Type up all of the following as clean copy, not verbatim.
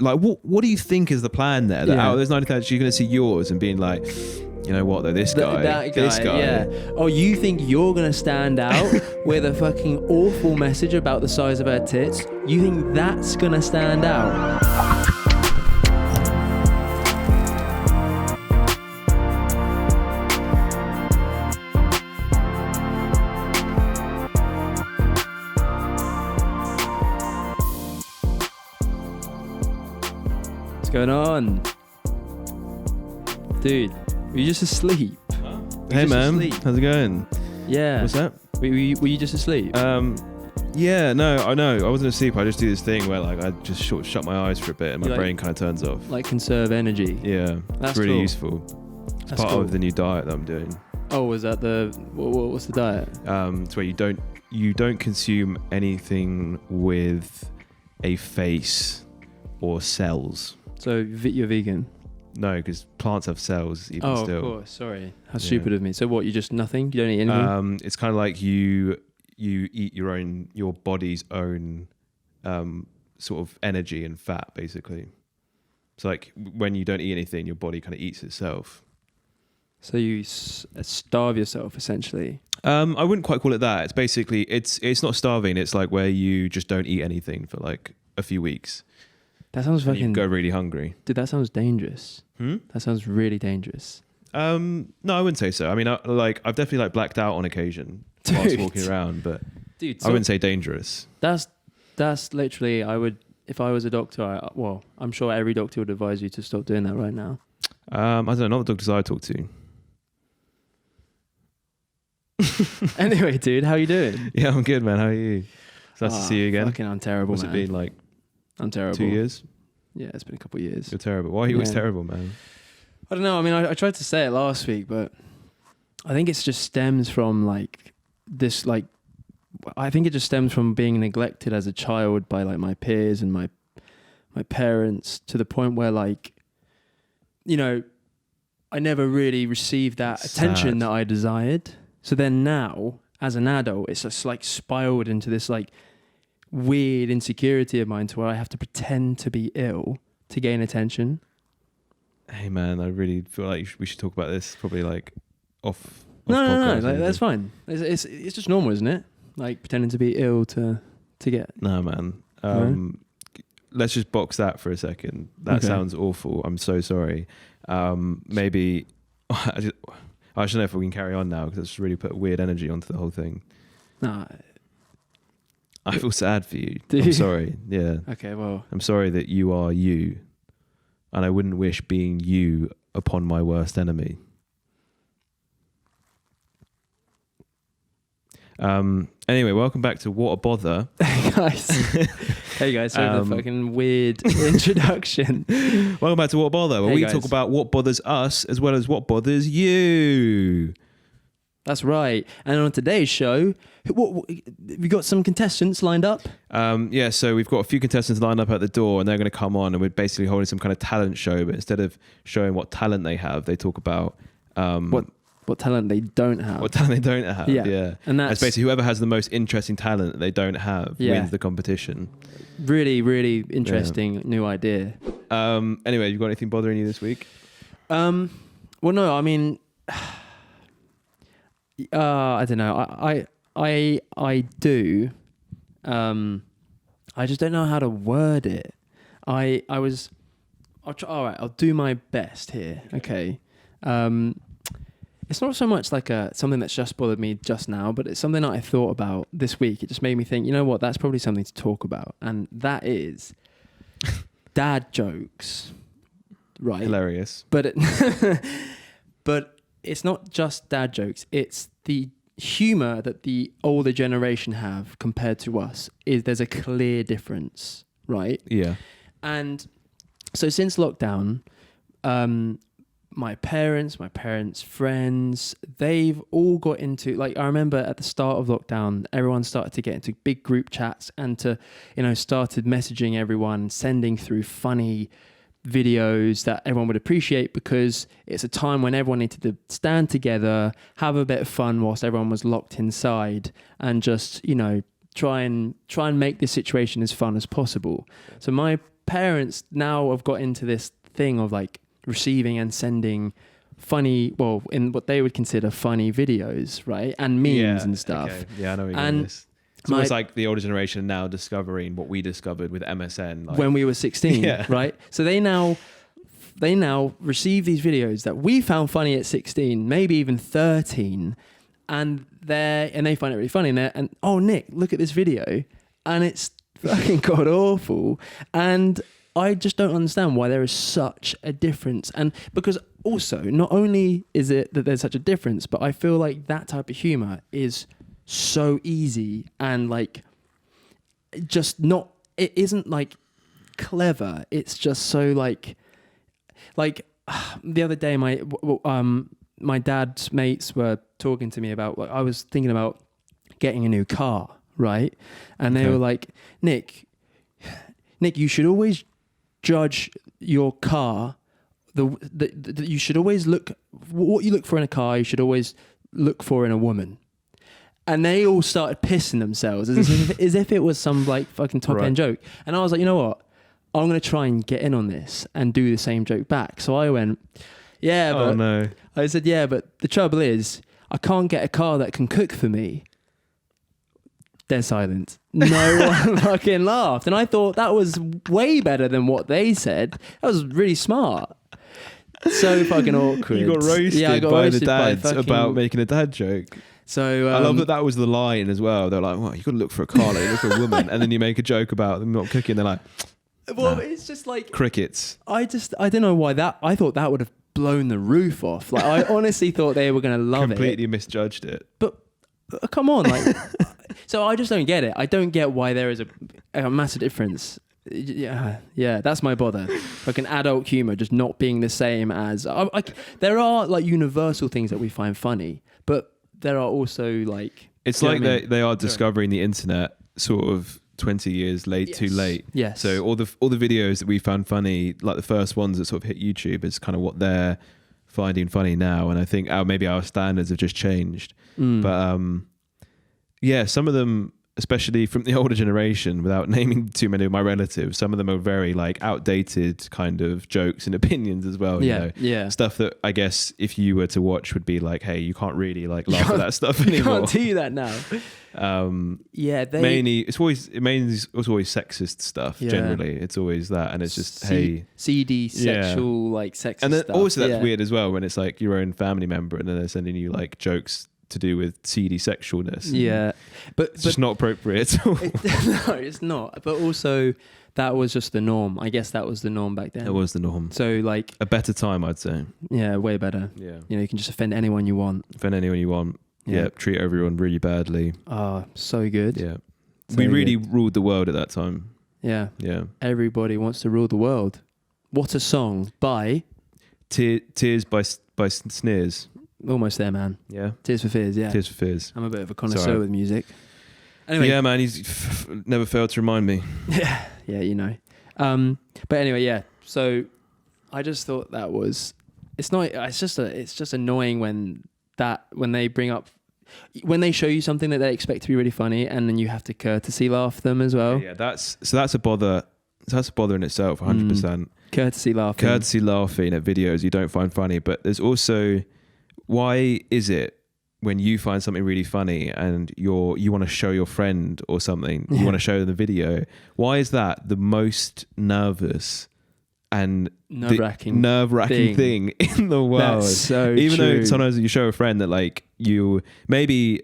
Like, what do you think is the plan there? That out of those 90,000, you're going to see yours and being like, you know what, though, this guy. Yeah. Oh, you think you're going to stand out with a fucking awful message about the size of her tits? You think that's going to stand out? What's going on? Dude, were you just asleep? Huh? Hey man, how's it going? Yeah. What's that? Were you just asleep? Yeah, no, I know. I wasn't asleep. I just do this thing where like I just shut my eyes for a bit and my brain kind of turns off. Like conserve energy. Yeah, that's it's really cool. useful. It's part of the new diet that I'm doing. Oh, was that what's the diet? It's where you don't consume anything with a face or cells. So you're vegan? No, because plants have cells even still. Oh, of course. Sorry. How stupid of me. So what, you just nothing? You don't eat anything? It's kind of like you eat your body's own sort of energy and fat, basically. So like when you don't eat anything, your body kind of eats itself. So you starve yourself, essentially? I wouldn't quite call it that. It's basically, it's not starving. It's like where you just don't eat anything for like a few weeks. That sounds fucking... You go really hungry. Dude, that sounds dangerous. That sounds really dangerous. No, I wouldn't say so. I mean, I've definitely blacked out on occasion whilst walking around, but I wouldn't say dangerous. That's literally, if I was a doctor, I'm sure every doctor would advise you to stop doing that right now. I don't know, not the doctors I talk to. Anyway, dude, how you doing? Yeah, I'm good, man. How are you? It's nice to see you again. Fucking, I'm terrible, What's man. it been like? I'm terrible. 2 years? Yeah, it's been a couple of years. You're terrible. Why are you always terrible, man? I don't know. I mean, I tried to say it last week, but I think it just stems from this. I think it just stems from being neglected as a child by my peers and my parents, to the point where I never really received that attention that I desired. So then now, as an adult, it's just spiraled into this weird insecurity of mine to where I have to pretend to be ill to gain attention. Hey man, I really feel like we should talk about this probably off No, that's fine. It's just normal, isn't it? Pretending to be ill to get... No, man. Let's just box that for a second. That sounds awful. I'm so sorry. Maybe... I don't know if we can carry on now, because it's really put weird energy onto the whole thing. Nah. I feel sad for you. Do I'm you? sorry. Yeah. Okay, well... I'm sorry that you are you. And I wouldn't wish being you upon my worst enemy. Anyway, welcome back to What a Bother. Hey guys, sorry for the fucking weird introduction. Welcome back to What a Bother, where we talk about what bothers us as well as what bothers you. That's right. And on today's show, we got some contestants lined up. So we've got a few contestants lined up at the door, and they're going to come on, and we're basically holding some kind of talent show. But instead of showing what talent they have, they talk about what talent they don't have. What talent they don't have. Yeah. And that's basically whoever has the most interesting talent that they don't have wins the competition. Really, really interesting new idea. Anyway, you got anything bothering you this week? Well, no. I mean, I don't know. I do. I just don't know how to word it. I'll try. All right, I'll do my best here. Okay. It's not so much something that's just bothered me just now, but it's something that I thought about this week. It just made me think, you know what, that's probably something to talk about. And that is dad jokes. Right. Hilarious. But but it's not just dad jokes. It's the humor that the older generation have compared to us. There's a clear difference, right? Yeah. And so since lockdown, my parents' friends, they've all got into, I remember at the start of lockdown, everyone started to get into big group chats and started messaging everyone, sending through funny videos that everyone would appreciate, because it's a time when everyone needed to stand together, have a bit of fun whilst everyone was locked inside, and just, try and make this situation as fun as possible. So my parents now have got into this thing of like receiving and sending funny, well, in what they would consider funny videos, right? And memes and stuff. Okay. Yeah, I know what you're doing this. It's almost like the older generation now discovering what we discovered with MSN. Like, when we were 16, yeah. right? So they now receive these videos that we found funny at 16, maybe even 13, and they find it really funny. And oh, Nick, look at this video, and it's fucking god awful. And I just don't understand why there is such a difference. And because also, not only is it that there's such a difference, but I feel like that type of humor is so easy and like just not, it isn't like clever. It's just so like the other day my dad's mates were talking to me about, like, I was thinking about getting a new car, right? And they were like, Nick, you should always judge your car. You should always look, what you look for in a car, you should always look for in a woman. And they all started pissing themselves as if it was some like fucking top end joke. And I was like, you know what? I'm going to try and get in on this and do the same joke back. So I went, yeah, but... Oh, no. I said, yeah, but the trouble is, I can't get a car that can cook for me. Dead silence. No one fucking laughed. And I thought that was way better than what they said. That was really smart. So fucking awkward. You got roasted by the dads about making a dad joke. So I love that was the line as well. They're like, well, you got to look for a car, like, look for a woman. And then you make a joke about them not cooking. They're like... Well, it's just like crickets. I don't know why I thought that would have blown the roof off. Like, I honestly thought they were going to love Completely misjudged it. But come on, like, so I just don't get it. I don't get why there is a massive difference. Yeah, that's my bother. Like an adult humor just not being the same as there are like universal things that we find funny, but there are also like it's like they are discovering the internet sort of 20 years too late. Yes. So all the videos that we found funny, like the first ones that sort of hit YouTube, is kind of what they're finding funny now. And I think maybe our standards have just changed. But yeah, some of them, especially from the older generation, without naming too many of my relatives, some of them are very like outdated kind of jokes and opinions as well. Yeah, you know? Stuff that I guess if you were to watch would be like, hey, you can't really like laugh at that stuff anymore. You can't do that now. It's always sexist stuff. Generally, it's always that, and it's just seedy sexual like sexist and then stuff. Also that's weird as well when it's like your own family member and then they're sending you like jokes to do with seedy sexualness. Yeah, but it's just not appropriate at all. No, it's not. But also, that was just the norm. I guess that was the norm back then. It was the norm. So like a better time, I'd say. Yeah, way better. Yeah, you know, you can just offend anyone you want. Yeah, treat everyone really badly. So good. Yeah, we really ruled the world at that time. Yeah. Everybody wants to rule the world. What a song by Tears by Sneers. Almost there, man. Yeah. Tears for Fears. Yeah. Tears for Fears. I'm a bit of a connoisseur with music. Anyway. Yeah, man. He's never failed to remind me. Yeah, you know. But anyway, yeah. So I just thought that was. It's not. It's just annoying when they show you something that they expect to be really funny, and then you have to courtesy laugh them as well. Yeah, that's a bother. That's a bother in itself, 100%. Courtesy laughing at videos you don't find funny, but there's also, why is it when you find something really funny and you want to show your friend or something, you want to show them the video? Why is that the most nervous and nerve-wracking thing in the world? That's so Even true. though sometimes you show a friend that like you maybe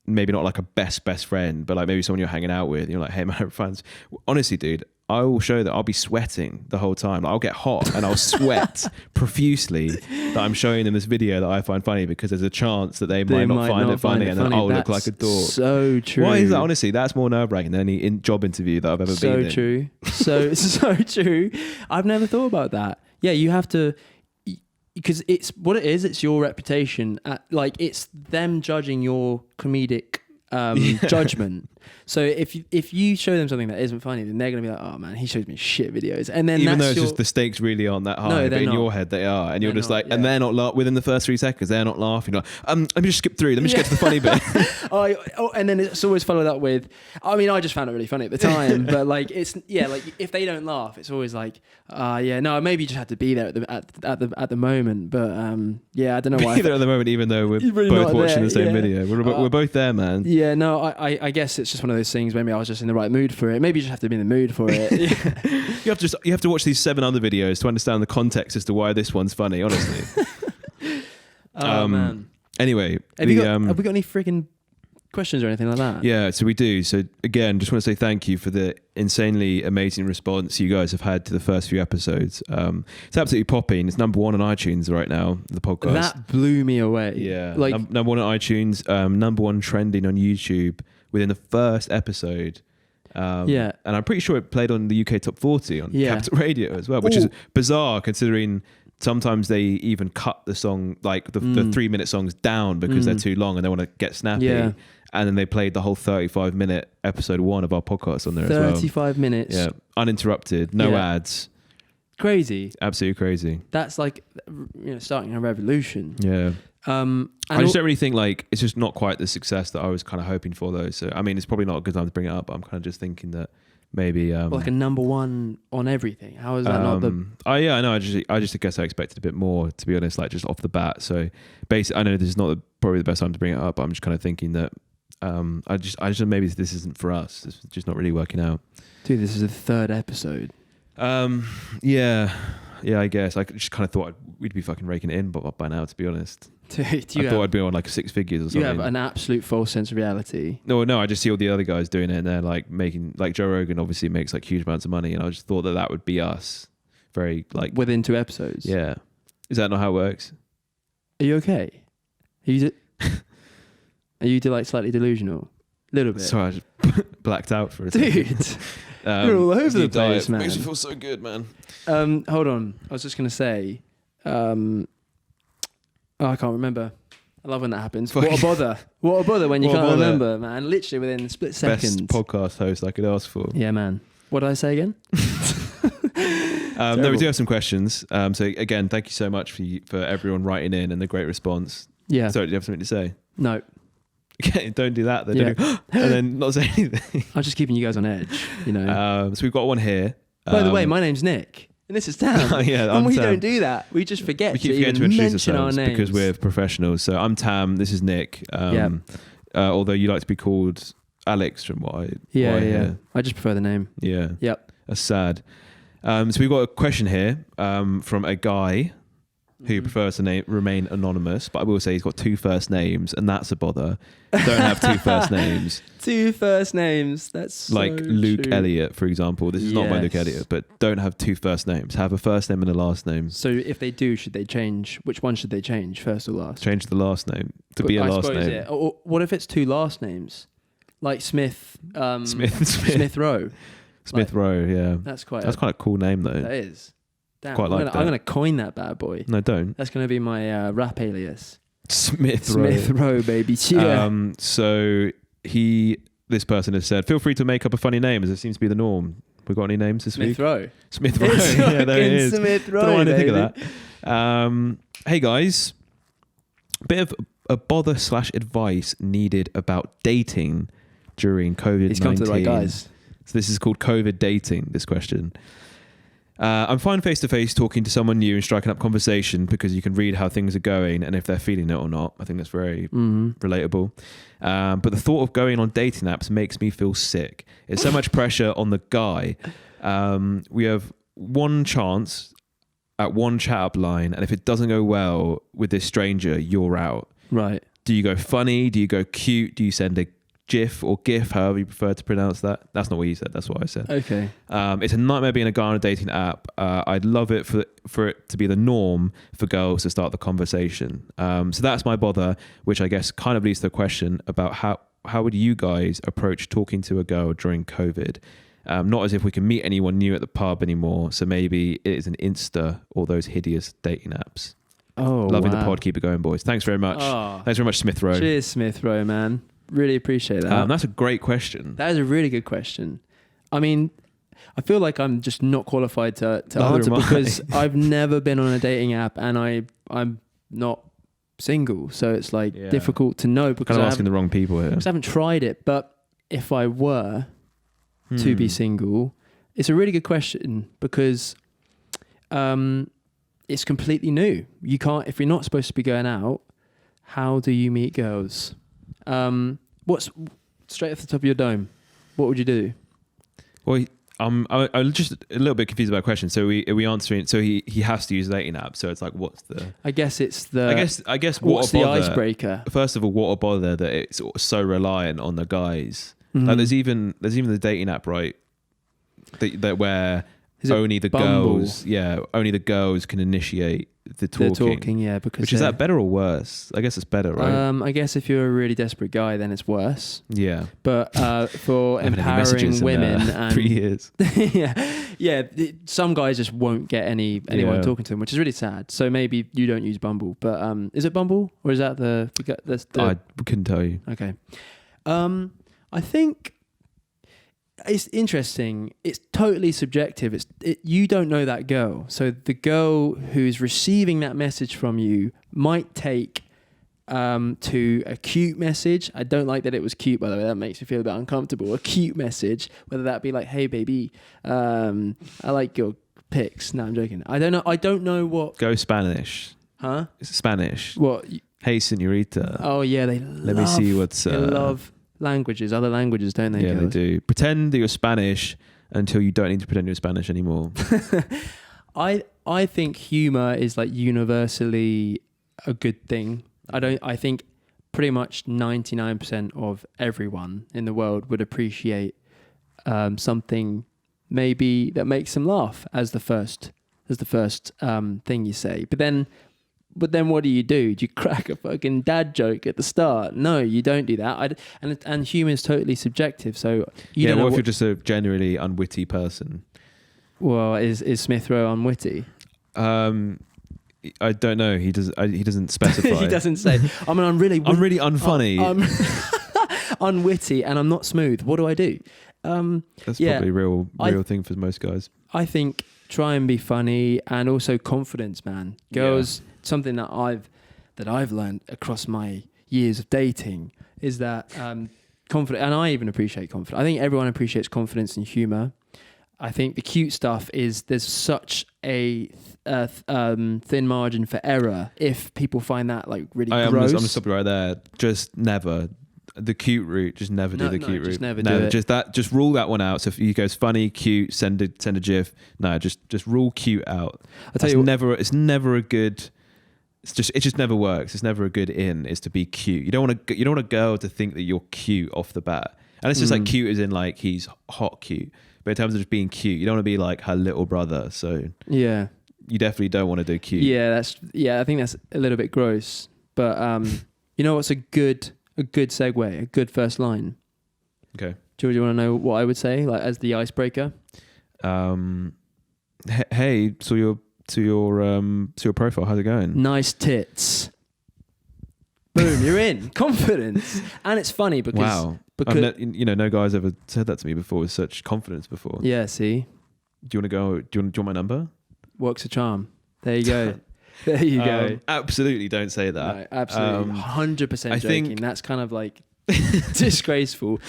not like a best friend, but like maybe someone you're hanging out with, and you're like, hey man, friends, honestly dude, I will show that I'll be sweating the whole time. Like, I'll get hot and I'll sweat profusely that I'm showing them this video that I find funny, because there's a chance that they might not find it funny, and then I'll look like a dork. So true. Why is that? Honestly, that's more nerve-wracking than any job interview that I've ever been in. So true. So true. I've never thought about that. Yeah, you have to, because it's what it is. It's your reputation. Like, it's them judging your comedic judgment. So if you show them something that isn't funny, then they're gonna be like, oh man, he shows me shit videos, and then even though it's just the stakes really aren't that high, No, but they're in not. your head they are, and you're They're just not, like, yeah. and they're not within the first 3 seconds, they're not laughing. Like, let me just skip through. Let me just get to the funny bit. And then it's always followed up with, I mean, I just found it really funny at the time, but like it's like if they don't laugh, it's always like, no, maybe you just had to be there at the moment, but I don't know why. Be there at the moment, even though we're really both not watching there, the same yeah. video. We're both there, man. Yeah, no, I guess it's just one of those things. Maybe I was just in the right mood for it. Maybe you just have to be in the mood for it. You have to watch these 7 other videos to understand the context as to why this one's funny. Honestly. Man. Anyway, Have we got any freaking questions or anything like that? Yeah, so we do. So again, just want to say thank you for the insanely amazing response you guys have had to the first few episodes. It's absolutely popping. It's number 1 on iTunes right now, the podcast. That blew me away. Yeah, like number 1 on iTunes, number 1 trending on YouTube within the first episode. And I'm pretty sure it played on the UK Top 40 on Capital Radio as well, which is bizarre considering sometimes they even cut the song, like the 3-minute songs down because they're too long and they want to get snappy. Yeah. And then they played the whole 35-minute episode 1 of our podcast on there as well. 35 minutes. Yeah, uninterrupted, no ads. Crazy. Absolutely crazy. That's like, starting a revolution. Yeah. I just don't really think like it's just not quite the success that I was kind of hoping for though. So I mean, it's probably not a good time to bring it up. But I'm kind of just thinking that maybe like a number 1 on everything. How is that not the? I know. I just guess I expected a bit more, to be honest. Like just off the bat. So basically, I know this is not probably the best time to bring it up. But I'm just kind of thinking that I just maybe this isn't for us. It's just not really working out. Dude, this is the 3rd episode. Yeah, I guess I just kind of thought we'd be fucking raking it in by now, to be honest. Dude, I thought I'd be on like 6 figures or something. You have an absolute false sense of reality. No, I just see all the other guys doing it and they're like making, like Joe Rogan obviously makes like huge amounts of money, and I just thought that would be us. Very like within 2 episodes. Yeah. Is that not how it works? Are you okay? Are you like slightly delusional? A little bit. Sorry, I just blacked out for a second. Dude, you're all over the place, man. Makes me feel so good, man. Hold on. I was just going to say, I can't remember. I love when that happens. What a bother. What a bother when you can't remember, man. Literally within split seconds. Best podcast host I could ask for. Yeah, man. What did I say again? No, we do have some questions. So again, thank you so much for everyone writing in and the great response. Yeah. So do you have something to say? No. Okay, don't do that. Then and then not say anything. I'm just keeping you guys on edge, So we've got one here. By the way, my name's Nick. And this is Tam. Yeah, and we Tam. don't do that. We just forget we keep to forgetting even to introduce mention our ourselves names. because we're professionals. So I'm Tam. This is Nick. Although you like to be called Alex from what I hear. I just prefer the name. Yeah. Yep. That's sad. So we've got a question here from a guy who prefers to remain anonymous, but I will say he's got 2 first names, and that's a bother. Don't have 2 first names. 2 first names. That's like so Luke true. Elliott, for example. This is not by Luke Elliott, but don't have 2 first names. Have a first name and a last name. So if they do, should they change? Which one should they change, first or last? Change the last name to be a last name. Yeah. Or what if it's 2 last names, like Smith Rowe? Smith Rowe, yeah. That's quite a cool name though. That is. Damn, Quite like that. I'm gonna coin that bad boy. No, don't. That's gonna be my rap alias. Smith Rowe, baby. Yeah. So this person has said, feel free to make up a funny name as it seems to be the norm. We got any names this week? Smith Rowe. Yeah, there it is. Smith Rowe. Don't know why I didn't think of that. Hey guys, a bit of a bother / advice needed about dating during COVID-19. He's come to the right guys. So this is called COVID dating, this question. I'm fine face-to-face talking to someone new and striking up conversation because you can read how things are going and if they're feeling it or not. I think that's very relatable. But the thought of going on dating apps makes me feel sick. It's so much pressure on the guy. We have one chance at one chat-up line, and if it doesn't go well with this stranger, you're out. Right. Do you go funny? Do you go cute? Do you send a GIF or GIF, however you prefer to pronounce that? That's not what you said. That's what I said. Okay. It's a nightmare being a guy on a dating app. I'd love it for it to be the norm for girls to start the conversation. So that's my bother, which I guess kind of leads to a question about how would you guys approach talking to a girl during COVID? Not as if we can meet anyone new at the pub anymore. So maybe it is an Insta or those hideous dating apps. Oh, Loving the pod. Keep it going, boys. Thanks very much. Oh. Thanks very much, Smith Rowe. Cheers, Smith Rowe, man. Really appreciate that. That's a great question. That is a really good question. I mean, I feel like I'm just not qualified to answer because I've never been on a dating app and I'm not single. So it's like difficult to know because kind of asking the wrong people here. Because I haven't tried it. But if I were to be single, it's a really good question because it's completely new. You can't, if you're not supposed to be going out, how do you meet girls? What's straight off the top of your dome? What would you do? Well, I'm just a little bit confused about the question. So are we answering? So he has to use a dating app. So it's like, what's the? I guess it's the. I guess what's the icebreaker? First of all, what a bother that it's so reliant on the guys. Mm-hmm. Like there's even the dating app, right? That where only the Bumble? girls, only the girls can initiate the talking. The talking, yeah. Because which is that better or worse? I guess it's better, right? I guess if you're a really desperate guy, then it's worse. Yeah. But for empowering women and 3 years. some guys just won't get anyone talking to them, which is really sad. So maybe you don't use Bumble, but is it Bumble or is that the I couldn't tell you. Okay. I think it's interesting. It's totally subjective. You don't know that girl. So the girl who's receiving that message from you might take to a cute message. I don't like that it was cute, by the way. That makes me feel a bit uncomfortable. A cute message, whether that be like, "Hey baby, I like your pics." No, I'm joking. I don't know what. Go Spanish. Huh? It's Spanish. What? Hey, señorita. Oh yeah, Let me see what's. They love other languages, don't they? Yeah, girls? they do. Pretend that you're Spanish until you don't need to pretend you're Spanish anymore. I think humor is like universally a good thing. I think pretty much 99% of everyone in the world would appreciate something maybe that makes them laugh as the first thing you say. But then what do? Do you crack a fucking dad joke at the start? No, you don't do that. And humor is totally subjective. So you don't know what if you're just a genuinely unwitty person? Well, is Smith Rowe unwitty? I don't know. He doesn't specify. He doesn't say. I mean, I'm really unfunny. I'm unwitty, and I'm not smooth. What do I do? That's probably a real thing for most guys. I think try and be funny, and also confidence, man. Girls, something that I've learned across my years of dating is that confidence, and I even appreciate confidence. I think everyone appreciates confidence and humor. I think the cute stuff is there's such a thin margin for error if people find that like really gross. I'm gonna stop you right there. Just never the cute route. Just never do the cute route. Just never do it. Just rule that one out. So if you goes funny, cute, send a GIF. No, just rule cute out. I'll tell you what, it's never a good. It just never works. It's never a good is to be cute. You don't want a girl to think that you're cute off the bat. And it's just like cute as in like he's hot cute. But in terms of just being cute, you don't want to be like her little brother. So yeah, you definitely don't want to do cute. Yeah, I think that's a little bit gross. But you know what's a good segue, a good first line? Okay. Do you want to know what I would say, like as the icebreaker? Hey, to your profile, how's it going? Nice tits. Boom, you're in. Confidence. And it's funny because... Wow. No guy's ever said that to me before with such confidence before. Yeah, see? Do you want to go? Do you want my number? Works a charm. There you go. There you go. Absolutely don't say that. No, absolutely. 100% joking. That's kind of like disgraceful.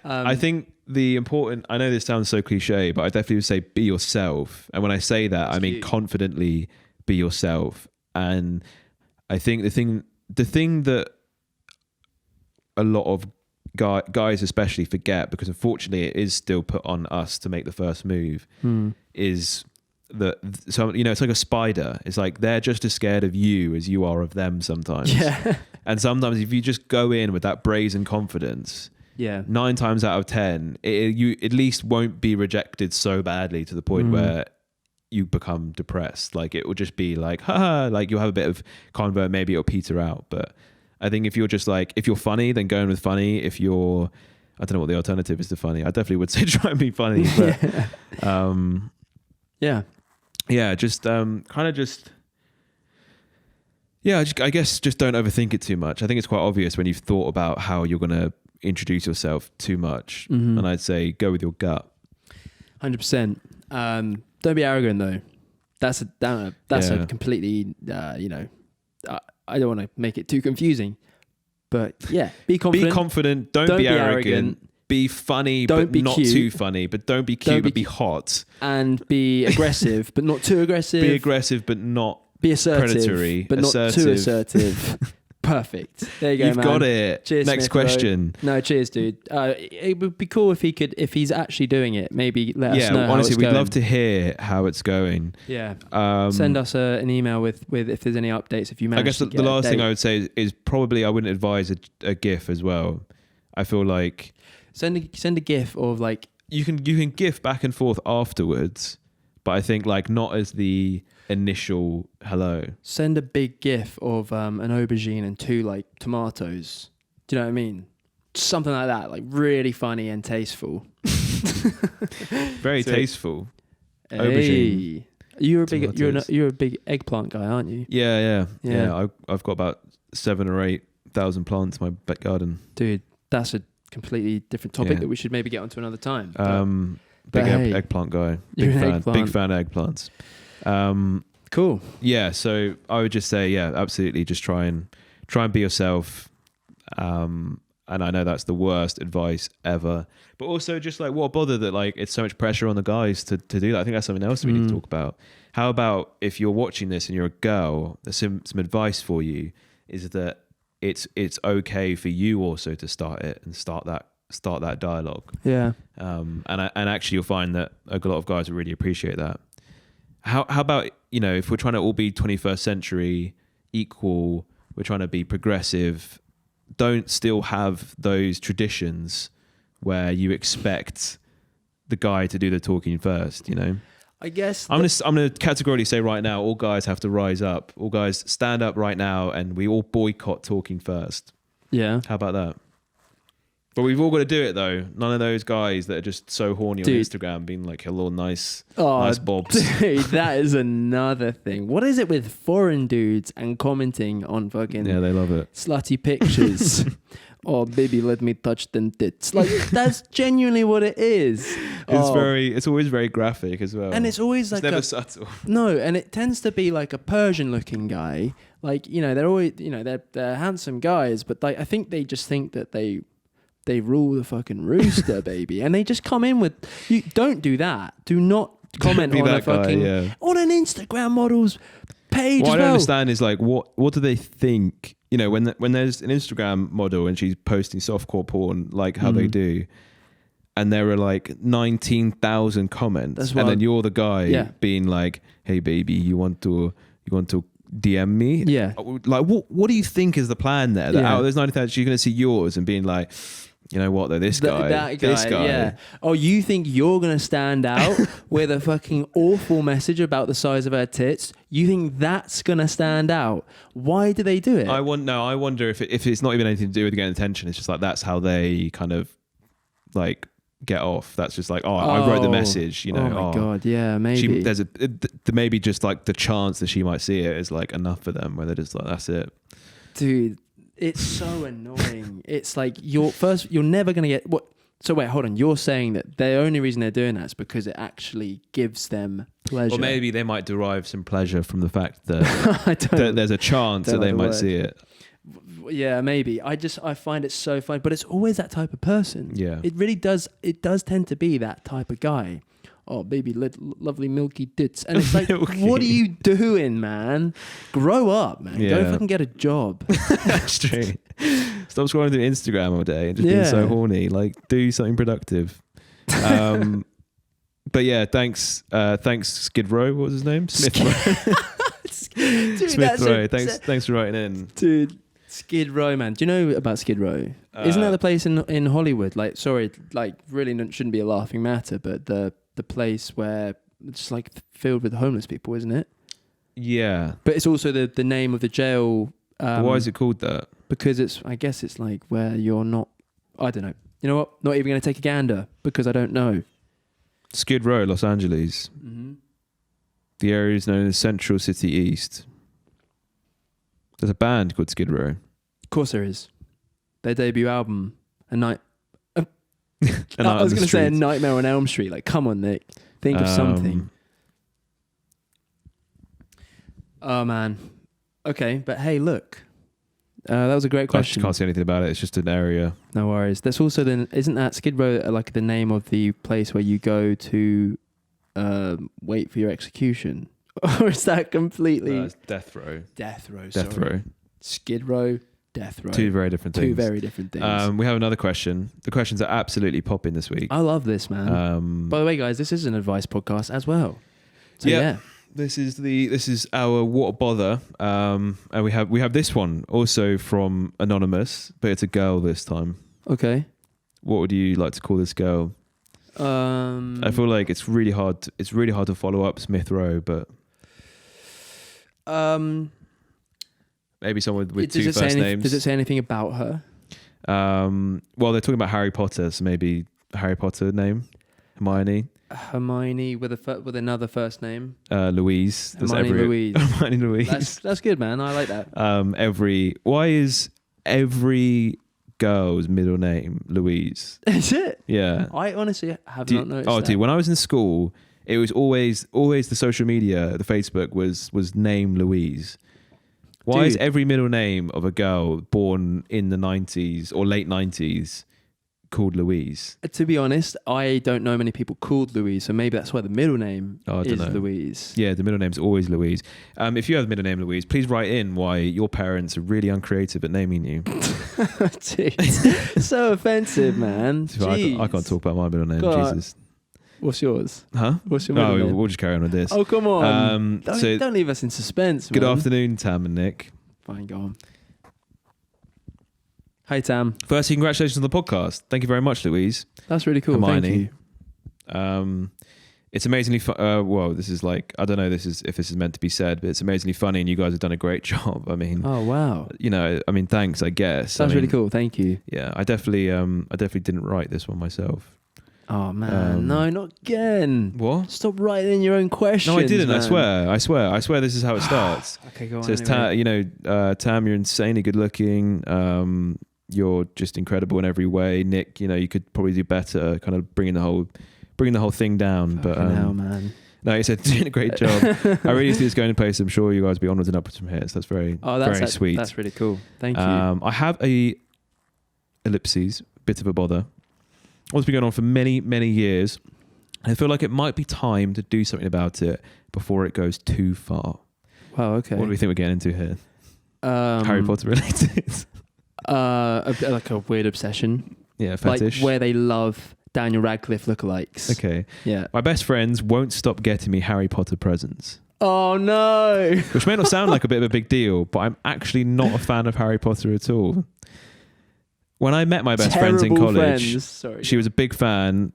I think I know this sounds so cliche, but I definitely would say be yourself. And when I say that, I mean confidently be yourself. And I think the thing that a lot of guys especially forget, because unfortunately it is still put on us to make the first move, is that it's like a spider. It's like they're just as scared of you as you are of them sometimes. Yeah. And sometimes if you just go in with that brazen confidence, 9 times out of 10 you at least won't be rejected so badly to the point where you become depressed. Like it will just be like, haha, like you'll have a bit of convert, maybe it'll peter out. But I think if you're just like, if you're funny, then go in with funny. If you're, I don't know what the alternative is to funny. I definitely would say try and be funny. But I guess just don't overthink it too much. I think it's quite obvious when you've thought about how you're going to introduce yourself too much. Mm-hmm. And I'd say go with your gut. 100%. Don't be arrogant though. That's a completely, I don't want to make it too confusing, but yeah, be confident. Be confident. Don't be arrogant. Be funny, don't but be not cute. too funny. But don't be cute, but be hot. And be aggressive, but not too aggressive. Be aggressive, but not be assertive, predatory. but not too assertive. Perfect. There you go, You've man. got it. Cheers, Next Smith, question. No, cheers, dude. It would be cool if he's actually doing it. Maybe let us know. Yeah, honestly, how we'd it's love to hear how it's going. Yeah. Send us an email with if there's any updates. If you manage I guess to the get last a thing date. I would say is probably I wouldn't advise a GIF as well. I feel like send a GIF of like you can GIF back and forth afterwards, but I think like not as the initial hello. Send a big GIF of an aubergine and 2 like tomatoes. Do you know what I mean? Something like that, like really funny and tasteful. Very tasteful. Hey. Aubergine. You're a big eggplant guy, aren't you? Yeah. I've got about 7,000 or 8,000 plants in my back garden. Dude, that's a completely different topic that we should maybe get onto another time. But Eggplant guy. Big fan of eggplants. Cool. Yeah, so I would just say, yeah, absolutely, just try and be yourself. And I know that's the worst advice ever, but also just like what bother that like it's so much pressure on the guys to do that. I think that's something else we need to talk about. How about if you're watching this and you're a girl, there's some advice for you is that it's okay for you also to start it and start that dialogue. Yeah. And actually you'll find that a lot of guys will really appreciate that. How about, if we're trying to all be 21st century equal, we're trying to be progressive, don't still have those traditions where you expect the guy to do the talking first, I guess I'm gonna categorically say right now, all guys have to rise up. All guys stand up right now, and we all boycott talking first. Yeah. How about that? But we've all got to do it though. None of those guys that are just so horny on Instagram being like, hello, nice bobs. Dude, that is another thing. What is it with foreign dudes and commenting on fucking Yeah, they love it. slutty pictures? Oh, baby, let me touch them tits. Like, that's genuinely what it is. It's always very graphic as well. And it's always like never subtle. No, and it tends to be like a Persian looking guy. Like, they're always, they're handsome guys, but like, I think they just think that they rule the fucking rooster, baby. And they just come in with, you don't do that. Do not comment on a fucking, on an Instagram model's page. What I don't understand is like, what do they think? When there's an Instagram model and she's posting softcore porn, like how they do, and there are like 19,000 comments, and then you're the guy being like, "Hey baby, you want to DM me?" Yeah. Like what do you think is the plan there? That out of those 90,000, she's going to see yours and being like, you know what, though, this guy. Yeah. Oh, you think you're going to stand out with a fucking awful message about the size of her tits? You think that's going to stand out? Why do they do it? I wonder if it's not even anything to do with getting attention. It's just like, that's how they kind of like get off. That's just like, I wrote the message, Oh my God. Yeah, maybe. There's maybe just like the chance that she might see it is like enough for them where they're just like, that's it. Dude. It's so annoying. It's like you're never going to get what. So wait, hold on. You're saying that the only reason they're doing that is because it actually gives them pleasure. Or maybe they might derive some pleasure from the fact that, that there's a chance that they might see it. Yeah, maybe. I find it so funny, but it's always that type of person. Yeah. It really does. It does tend to be that type of guy. Oh, baby, lovely milky tits. And it's like, what are you doing, man? Grow up, man. Yeah. Go fucking get a job. That's true. Stop scrolling through Instagram all day and just being so horny. Like, do something productive. But yeah, thanks Skid Row. What was his name? Smith Row. Dude, Smith Row. Thanks for writing in. Dude, Skid Row, man. Do you know about Skid Row? Isn't that the place in Hollywood? Like, sorry, like really shouldn't be a laughing matter, but the place where it's like filled with homeless people, isn't it? Yeah. But it's also the name of the jail. Why is it called that? Because I guess it's like where you're not, I don't know. You know what? Not even going to take a gander because I don't know. Skid Row, Los Angeles. Mm-hmm. The area is known as Central City East. There's a band called Skid Row. Of course there is. Their debut album A night. A Night I was on the going to say A Street. Nightmare on Elm Street. Like, come on, Nick. Think of something. Oh, man. Okay, but hey, look. That was a great I question. can't say anything about it. It's just an area. No worries. That's also isn't that Skid Row like the name of the place where you go to wait for your execution? Or is that completely It's Death Row. Death Row? Death sorry. Row. Skid Row, Death Row. Two very different things. Two very different things. We have another question. The questions are absolutely popping this week. I love this, man. By the way, guys, this is an advice podcast as well. So yeah. This is our What a Bother, and we have this one also from Anonymous, but it's a girl this time. Okay. What would you like to call this girl? I feel like it's really hard. It's really hard to follow up Smith Rowe, but maybe someone with two first names. Does it say anything about her? Well, they're talking about Harry Potter, so maybe a Harry Potter name, Hermione with another first name. Louise. Louise. Hermione Louise. That's good, man. I like that. Why is every girl's middle name Louise? Is it? Yeah. I honestly have not noticed. Oh, that. dude, when I was in school, it was always the social media, the Facebook was name Louise. Why is every middle name of a girl born in the 90s or late 90s called Louise? To be honest, I don't know many people called Louise, so maybe that's why the middle name is Louise. Yeah, the middle name's always Louise. If you have the middle name Louise, please write in why your parents are really uncreative at naming you. Dude, so offensive, man. I can't talk about my middle name. Jesus. What's yours? Huh? What's your middle name? We'll just carry on with this. Oh, come on. So don't leave us in suspense, man. Good afternoon, Tam and Nick. Fine, go on. Hi, Tam. Firstly, congratulations on the podcast. Thank you very much, Louise. That's really cool. Hermione. Thank you. It's amazingly well, this is like, I don't know if this is meant to be said, but it's amazingly funny and you guys have done a great job. I mean, oh wow. Thanks, I guess. That's really cool. Thank you. Yeah, I definitely didn't write this one myself. Oh man, no, not again. What? Stop writing in your own questions. No, I didn't. Man. I swear this is how it starts. Okay, go on. So it's anyway. Tam, you're insanely good looking. You're just incredible in every way. Nick, you could probably do better, kind of bringing the whole thing down. Fucking but hell, man. No, you said doing a great job. I really see this going in place. I'm sure you guys will be onwards and upwards from here. So that's very sweet. That's really cool. Thank you. I have a ellipses, bit of a bother. What's been going on for many, many years. I feel like it might be time to do something about it before it goes too far. Wow, okay. What do we think we're getting into here? Harry Potter related. Like a weird obsession. Yeah, fetish. Like where they love Daniel Radcliffe lookalikes. Okay. Yeah. My best friends won't stop getting me Harry Potter presents. Oh no. Which may not sound like a bit of a big deal, but I'm actually not a fan of Harry Potter at all. When I met my best friends in college, she was a big fan.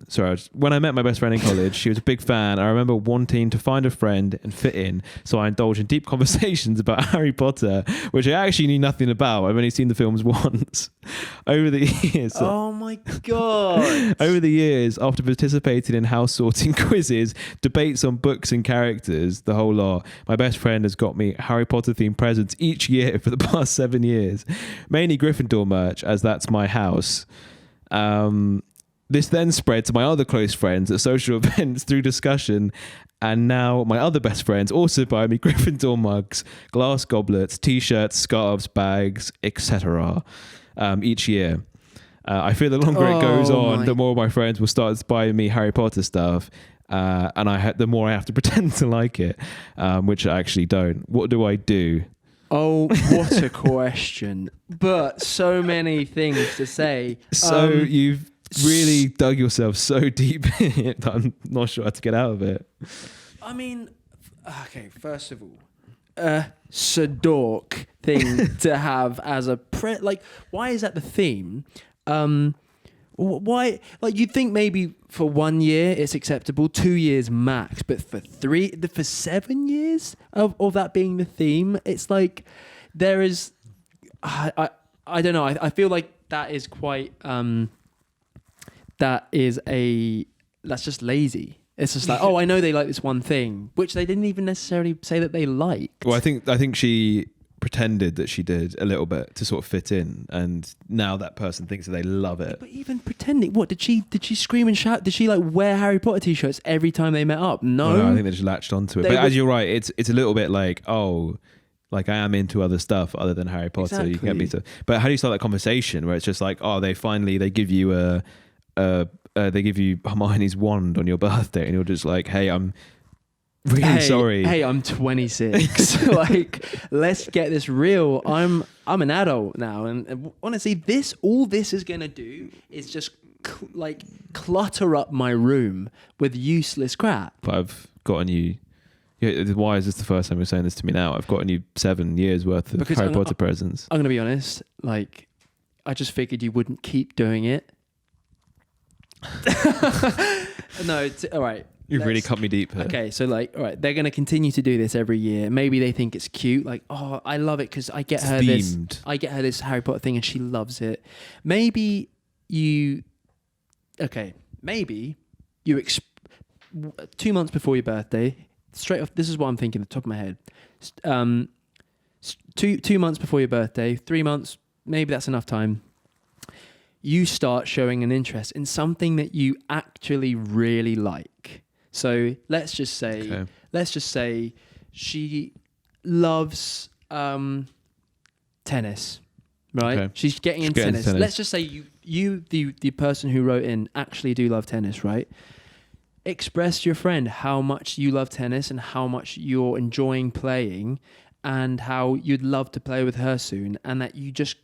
When I met my best friend in college, she was a big fan. I remember wanting to find a friend and fit in, so I indulged in deep conversations about Harry Potter, which I actually knew nothing about. I've only seen the films once. Over the years. Oh my God. Over the years, after participating in house sorting quizzes, debates on books and characters, the whole lot, my best friend has got me Harry Potter themed presents each year for the past 7 years. Mainly Gryffindor merch, as that's my house. This then spread to my other close friends at social events through discussion, and now my other best friends also buy me Gryffindor mugs, glass goblets, t-shirts, scarves, bags, etc. Each year. I feel the longer it goes on, the more my friends will start buying me Harry Potter stuff, and the more I have to pretend to like it, which I actually don't. What do I do? Oh, what a question. But so many things to say. So you've really dug yourself so deep in it that I'm not sure how to get out of it. I mean, okay, first of all, Sadork thing to have as a why is that the theme? Why, like, you'd think maybe for 1 year it's acceptable, 2 years max, but for 7 years of that being the theme, it's like there is, I don't know. I feel like that is quite, that's just lazy. It's just like, oh, I know they like this one thing, which they didn't even necessarily say that they liked. Well, I think she pretended that she did a little bit to sort of fit in, and now that person thinks that they love it. But even pretending, what did she scream and shout? Did she like wear Harry Potter t-shirts every time they met up? No, I think they just latched onto it. But as you're right, it's a little bit like, oh, like I am into other stuff other than Harry Potter. Exactly. You can get me to. But how do you start that conversation where it's just like, oh, they give you they give you Hermione's wand on your birthday, and you're just like, hey, I'm really sorry. Hey, I'm 26. Like, let's get this real. I'm an adult now, and honestly, all this is gonna do is just clutter up my room with useless crap. But I've gotten you. Yeah, why is this the first time you're saying this to me now? I've gotten you 7 years worth of Harry Potter presents. I'm gonna be honest. Like, I just figured you wouldn't keep doing it. No, all right. You've really cut me deep here. Okay, so like, all right, they're going to continue to do this every year. Maybe they think it's cute. Like, oh, I love it because I get her this Harry Potter thing and she loves it. Maybe you 2 months before your birthday, straight off, this is what I'm thinking at the top of my head. 2 months before your birthday, 3 months, maybe that's enough time. You start showing an interest in something that you actually really like. So let's just say she loves tennis, right? Okay. She's getting into tennis. Let's just say you the person who wrote in actually do love tennis, right? Express to your friend how much you love tennis and how much you're enjoying playing and how you'd love to play with her soon, and that you just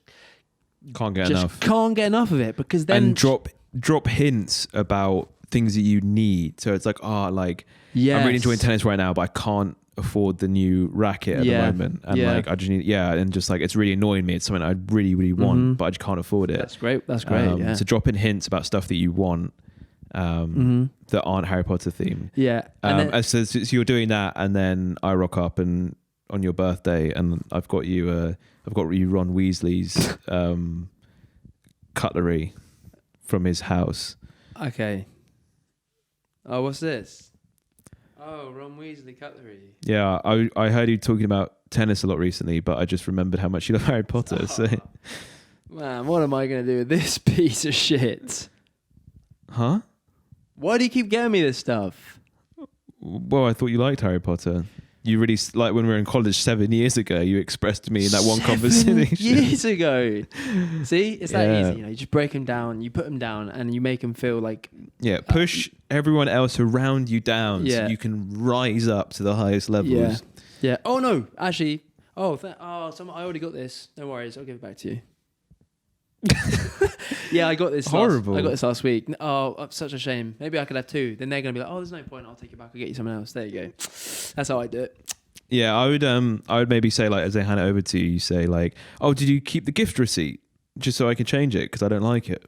can't get enough of it, because then and drop hints about things that you need. So it's like, I'm really enjoying tennis right now, but I can't afford the new racket at the moment, and like I just need and just like it's really annoying me. It's something I really really want, but I just can't afford it. That's great. So drop in hints about stuff that you want that aren't Harry Potter themed. So you're doing that, and then I rock up and on your birthday, and I've got you Ron Weasley's cutlery from his house. Okay. Oh, what's this? Oh, Ron Weasley cutlery. Yeah, I heard you talking about tennis a lot recently, but I just remembered how much you love Harry Potter. So, man, what am I going to do with this piece of shit? Huh? Why do you keep getting me this stuff? Well, I thought you liked Harry Potter. You really, like when we were in college 7 years ago, you expressed to me in that one conversation. 7 years ago. See, it's that easy. You just break them down, you put them down, and you make them feel like... Yeah, push everyone else around you down so you can rise up to the highest levels. Yeah. Oh, no, actually... I already got this. No worries, I'll give it back to you. Yeah, I got this. Horrible. I got this last week. Oh, such a shame. Maybe I could have 2. Then they're going to be like, oh, there's no point. I'll take it back. I'll get you something else. There you go. That's how I do it. Yeah, I would maybe say, like, as they hand it over to you, you say like, oh, did you keep the gift receipt just so I can change it because I don't like it?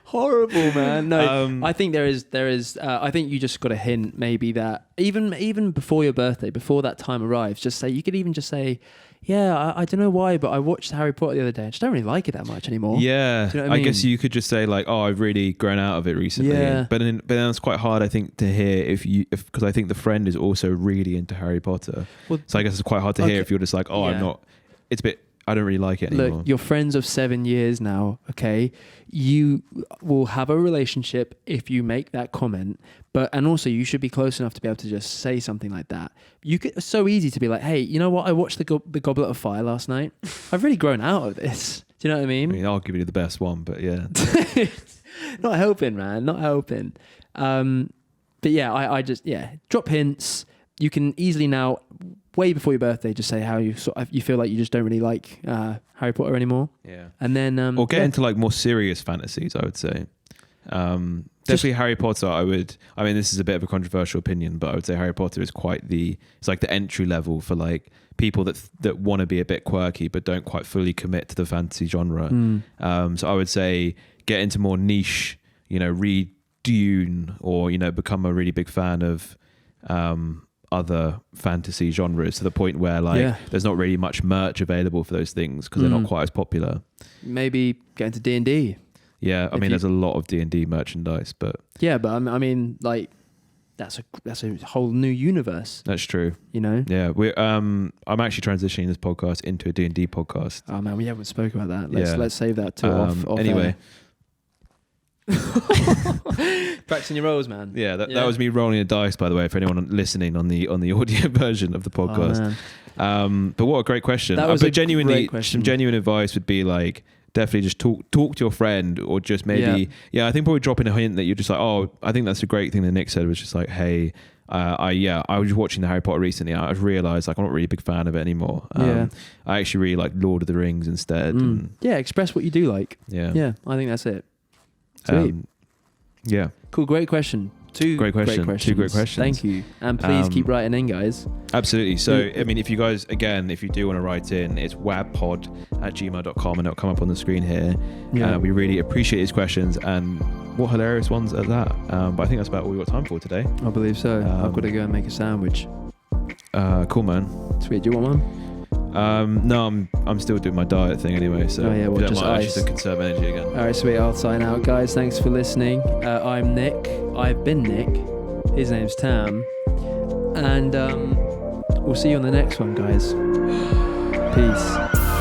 Horrible, man. No, I think there is. I think you just got a hint, maybe that even before your birthday, before that time arrives, you could even just say, yeah, I don't know why, but I watched Harry Potter the other day. I just don't really like it that much anymore. Yeah, do you know what I mean? Guess you could just say like, oh, I've really grown out of it recently. Yeah. But then it's quite hard, I think, to hear because I think the friend is also really into Harry Potter. Well, so I guess it's quite hard to hear if you're just like, oh, I'm not. It's a bit. I don't really like it anymore. Look, you're friends of 7 years now, okay? You will have a relationship if you make that comment, and also you should be close enough to be able to just say something like that. It's so easy to be like, hey, you know what? I watched the Goblet of Fire last night. I've really grown out of this. Do you know what I mean? I mean, I'll give you the best one, but yeah. Not helping, man. Not helping. But yeah, I just, drop hints. You can easily now, way before your birthday, just say how you feel like you just don't really like Harry Potter anymore. Yeah. And then or get into like more serious fantasies, I would say. Definitely Harry Potter. I mean, this is a bit of a controversial opinion, but I would say Harry Potter is it's like the entry level for like people that want to be a bit quirky but don't quite fully commit to the fantasy genre. So I would say get into more niche, read Dune, or become a really big fan of other fantasy genres, to the point where there's not really much merch available for those things because they're not quite as popular. Maybe get into D&D. Yeah, I mean, there's a lot of D&D merchandise, but... Yeah, but I mean, like, that's a whole new universe. That's true. You know. Yeah, I'm actually transitioning this podcast into a D&D podcast. Oh man, we haven't spoke about that. Let's save that to off anyway. Practicing your roles, man. Yeah, that was me rolling a dice, by the way, for anyone listening on the audio version of the podcast. But what a great question. That was but a genuinely, great question. some genuine advice would be like, definitely just talk to your friend, or just maybe, I think probably dropping a hint that you're just like, oh, I think that's a great thing that Nick said, was just like, hey, I was watching the Harry Potter recently. I realised like I'm not really a big fan of it anymore. I actually really like Lord of the Rings instead. And, express what you do like. Yeah, I think that's it. Sweet. Yeah. Cool. Great question. Two great questions. Thank you. And please keep writing in, guys. Absolutely. So, I mean, if you guys, again, if you do want to write in, it's wabpod@gmail.com, and it'll come up on the screen here. Yeah. We really appreciate these questions, and what hilarious ones at that. But I think that's about all we've got time for today. I believe so. I've got to go and make a sandwich. Cool, man. Sweet. Do you want one? No, I'm still doing my diet thing anyway, so just ice. Just to conserve energy again. All right, sweet. I'll sign out, guys. Thanks for listening. I'm Nick. I've been Nick. His name's Tam, and we'll see you on the next one, guys. Peace.